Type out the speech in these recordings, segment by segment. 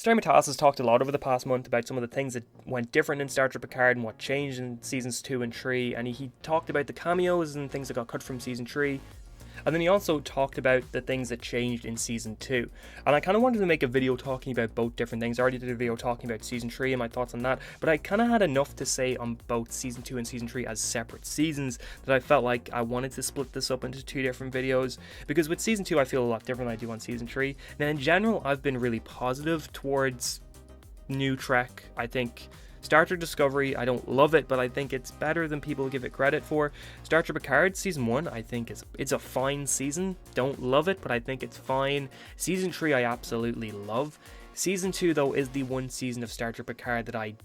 Sterling Mattas has talked a lot over the past month about some of the things that went different in Star Trek Picard and what changed in seasons 2 and 3, and he talked about the cameos and things that got cut from season 3. And then he also talked about the things that changed in Season 2. And I kind of wanted to make a video talking about both different things. I already did a video talking about Season 3 and my thoughts on that, but I kind of had enough to say on both Season 2 and Season 3 as separate seasons that I felt like I wanted to split this up into 2 different videos. Because with Season 2 I feel a lot different than I do on Season 3. Now in general I've been really positive towards new Trek. I think Star Trek Discovery, I don't love it, but I think it's better than people give it credit for. Star Trek Picard Season 1, I think it's a fine season. Don't love it, but I think it's fine. Season 3, I absolutely love. Season 2, though, is the one season of Star Trek Picard that I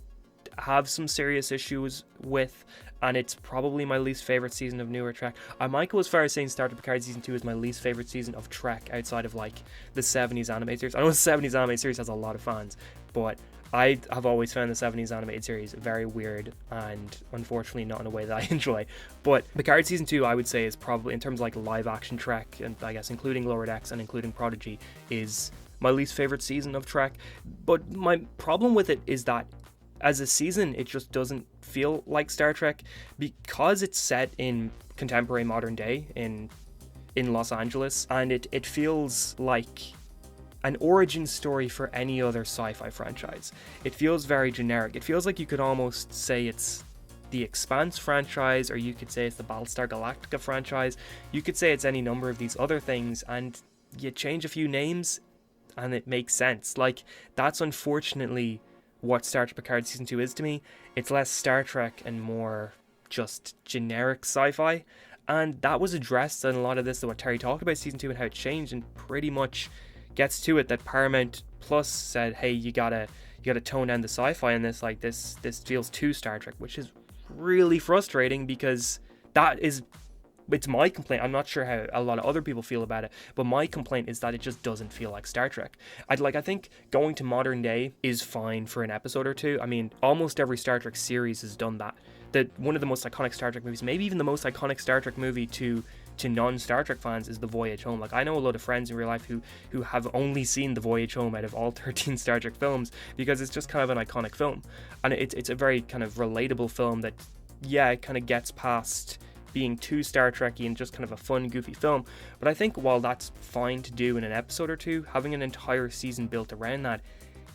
have some serious issues with, and it's probably my least favorite season of newer Trek. I might go as far as saying Star Trek Picard Season 2 is my least favorite season of Trek outside of, like, the 70s anime series. I know the 70s anime series has a lot of fans, but I have always found the 70s animated series very weird and unfortunately not in a way that I enjoy. But Picard Season 2, I would say, is probably, in terms of like live action Trek, and I guess including Lower Decks and including Prodigy, is my least favorite season of Trek. But my problem with it is that as a season, it just doesn't feel like Star Trek because it's set in contemporary modern day in Los Angeles, and it feels like an origin story for any other sci-fi franchise. It feels very generic. It feels like you could almost say it's the Expanse franchise, or you could say it's the Battlestar Galactica franchise. You could say it's any number of these other things, and you change a few names and it makes sense. Like, that's unfortunately what Star Trek Picard Season 2 is to me. It's less Star Trek and more just generic sci-fi, and that was addressed in a lot of this, what Terry talked about Season 2 and how it changed, and pretty much gets to it that Paramount Plus said, hey, you gotta tone down the sci-fi in this. Like, this feels too Star Trek, which is really frustrating because it's my complaint. I'm not sure how a lot of other people feel about it, but my complaint is that it just doesn't feel like Star Trek. I think going to modern day is fine for an episode or two. I mean, almost every Star Trek series has done that. That one of the most iconic Star Trek movies, maybe even the most iconic Star Trek movie to non-Star Trek fans, is The Voyage Home. Like, I know a lot of friends in real life who have only seen The Voyage Home out of all 13 Star Trek films because it's just kind of an iconic film, and it's a very kind of relatable film that, yeah, it kind of gets past being too Star Trek-y and just kind of a fun, goofy film. But I think while that's fine to do in an episode or two, having an entire season built around that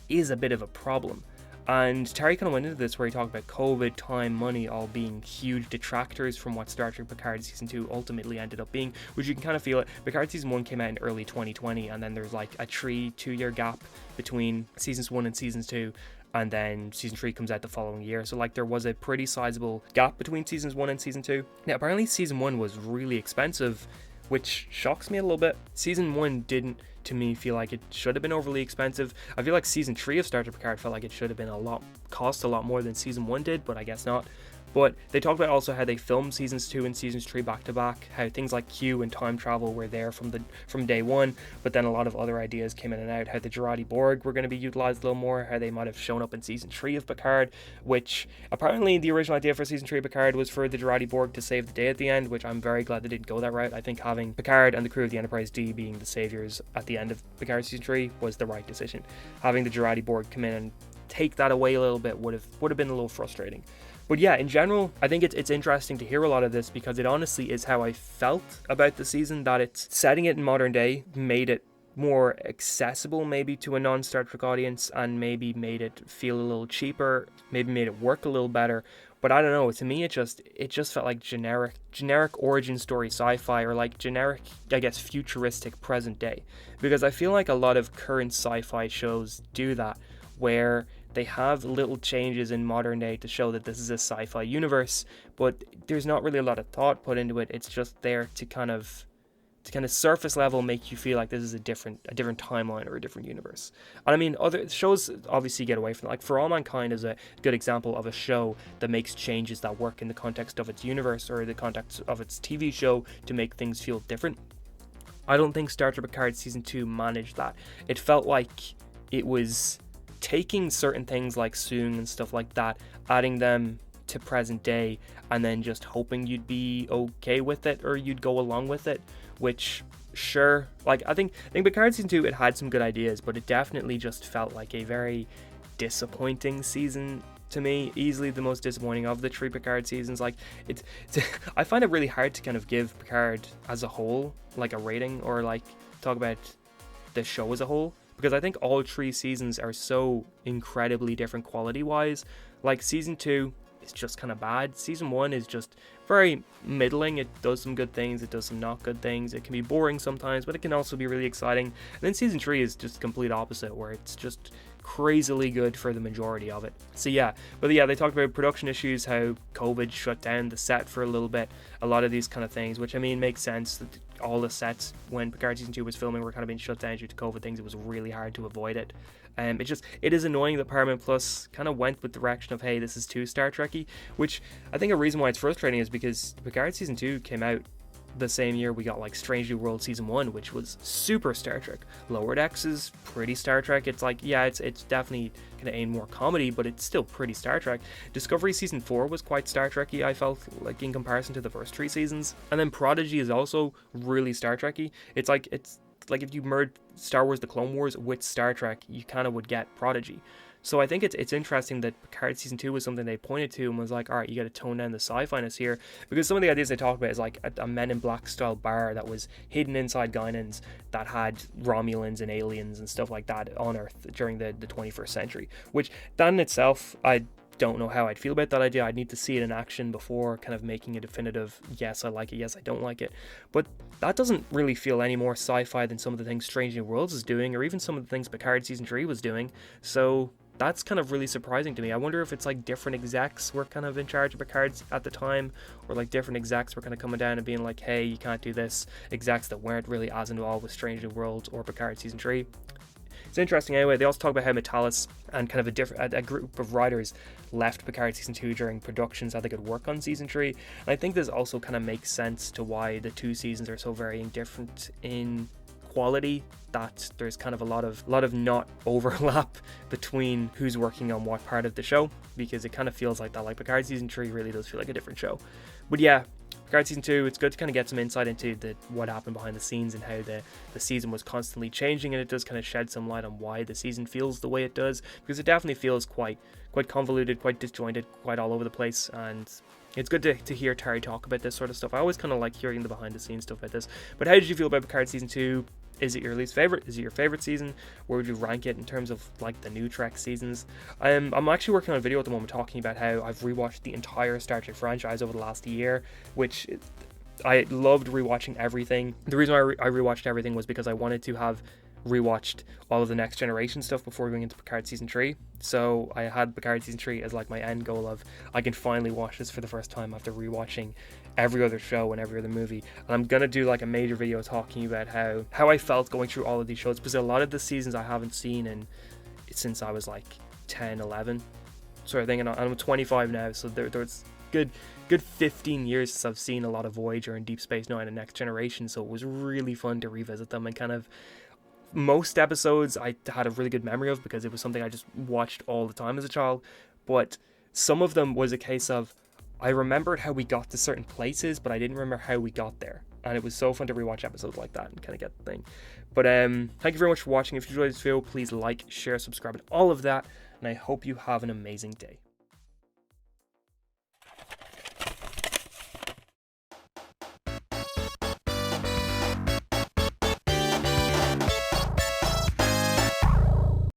is a bit of a problem. And Terry kind of went into this where he talked about COVID, time, money all being huge detractors from what Star Trek Picard Season 2 ultimately ended up being, which you can kind of feel it. Picard Season 1 came out in early 2020, and then there's like a 2-year gap between Seasons 1 and Seasons 2, and then Season 3 comes out the following year. So like there was a pretty sizable gap between Seasons 1 and Season 2. Now apparently Season 1 was really expensive, which shocks me a little bit. Season 1 didn't, to me, feel like it should have been overly expensive. I feel like Season 3 of Star Trek Picard felt like it should have been cost a lot more than Season 1 did, but I guess not. But they talked about also how they filmed Seasons 2 and Seasons 3 back to back, how things like Q and time travel were there from day one, but then a lot of other ideas came in and out, how the Jurati Borg were going to be utilized a little more, how they might have shown up in Season 3 of Picard, which apparently the original idea for Season 3 of Picard was for the Jurati Borg to save the day at the end, which I'm very glad they didn't go that route. I think having Picard and the crew of the Enterprise D being the saviors at the end of Picard Season 3 was the right decision. Having the Jurati Borg come in and take that away a little bit would have been a little frustrating. But yeah, in general, I think it's interesting to hear a lot of this because it honestly is how I felt about the season, that it's setting it in modern day made it more accessible maybe to a non-Star Trek audience, and maybe made it feel a little cheaper, maybe made it work a little better. But I don't know, to me it just felt like generic origin story sci-fi, or like generic, I guess, futuristic present day. Because I feel like a lot of current sci-fi shows do that, where they have little changes in modern day to show that this is a sci-fi universe, but there's not really a lot of thought put into it. It's just there to kind of surface level make you feel like this is a different timeline or a different universe. And I mean, other shows obviously get away from it. Like For All Mankind is a good example of a show that makes changes that work in the context of its universe or the context of its TV show to make things feel different. I don't think Star Trek Picard Season 2 managed that. It felt like it was taking certain things like Soong and stuff like that, adding them to present day, and then just hoping you'd be okay with it or you'd go along with it, which sure. Like, I think Picard season 2, it had some good ideas, but it definitely just felt like a very disappointing season to me. Easily the most disappointing of the 3 Picard seasons. Like, it's I find it really hard to kind of give Picard as a whole like a rating, or like talk about the show as a whole, because I think all 3 seasons are so incredibly different quality wise. Like, season 2 is just kind of bad. Season 1 is just very middling. It does some good things, it does some not good things. It can be boring sometimes, but it can also be really exciting. And then season 3 is just complete opposite, where it's just crazily good for the majority of it. So yeah, but yeah, they talked about production issues, how COVID shut down the set for a little bit, a lot of these kind of things, which I mean makes sense. That all the sets when Picard season 2 was filming were kind of being shut down due to COVID things. It was really hard to avoid it. It is annoying that Paramount Plus kind of went with the direction of, hey, this is too Star Trek-y, which I think a reason why it's frustrating is because Picard season 2 came out the same year we got like Strange New World season 1, which was super Star Trek. Lower Decks is pretty Star Trek. It's like, yeah, it's definitely kind of aimed more comedy, but it's still pretty Star Trek. Discovery season 4 was quite Star Trek-y, I felt like, in comparison to the first 3 seasons. And then Prodigy is also really Star Trek-y. It's like if you merged Star Wars The Clone Wars with Star Trek, you kind of would get Prodigy. So I think it's interesting that Picard season 2 was something they pointed to and was like, all right, you got to tone down the sci-fi-ness here, because some of the ideas they talk about is like a Men in Black style bar that was hidden inside Guinans that had Romulans and aliens and stuff like that on Earth during the 21st century, which that in itself, I don't know how I'd feel about that idea. I'd need to see it in action before kind of making a definitive, yes, I like it, yes, I don't like it. But that doesn't really feel any more sci-fi than some of the things Strange New Worlds is doing, or even some of the things Picard season 3 was doing. So that's kind of really surprising to me. I wonder if it's like different execs were kind of in charge of Picard's at the time, or like different execs were kind of coming down and being like, hey, you can't do this. Execs that weren't really as involved with Strange New Worlds or Picard season 3. It's interesting anyway. They also talk about how Metalis and kind of a group of writers left Picard season 2 during production so they could work on season 3. And I think this also kind of makes sense to why the 2 seasons are so varying different in quality, that there's kind of a lot of not overlap between who's working on what part of the show, because it kind of feels like that. Like, Picard season 3 really does feel like a different show. But yeah, Picard season 2, it's good to kind of get some insight into what happened behind the scenes and how the season was constantly changing, and it does kind of shed some light on why the season feels the way it does, because it definitely feels quite convoluted, quite disjointed, quite all over the place. And it's good to hear Terry talk about this sort of stuff. I always kind of like hearing the behind the scenes stuff like this. But how did you feel about Picard season 2? Is it your least favorite? Is it your favorite season? Where would you rank it in terms of like the new Trek seasons? I'm actually working on a video at the moment talking about how I've rewatched the entire Star Trek franchise over the last year, which I loved rewatching everything. The reason why I rewatched everything was because I wanted to have rewatched all of the Next Generation stuff before going into Picard season 3. So I had Picard season 3 as like my end goal of, I can finally watch this for the first time after rewatching every other show and every other movie. And I'm gonna do like a major video talking about how I felt going through all of these shows, because a lot of the seasons I haven't seen since I was like 10, 11 sort of thing, and I'm 25 now, so there's good 15 years since I've seen a lot of Voyager and Deep Space Nine and Next Generation. So it was really fun to revisit them, and kind of most episodes I had a really good memory of because it was something I just watched all the time as a child. But some of them was a case of, I remembered how we got to certain places, but I didn't remember how we got there. And it was so fun to rewatch episodes like that and kind of get the thing. But thank you very much for watching. If you enjoyed this video, please like, share, subscribe, and all of that. And I hope you have an amazing day.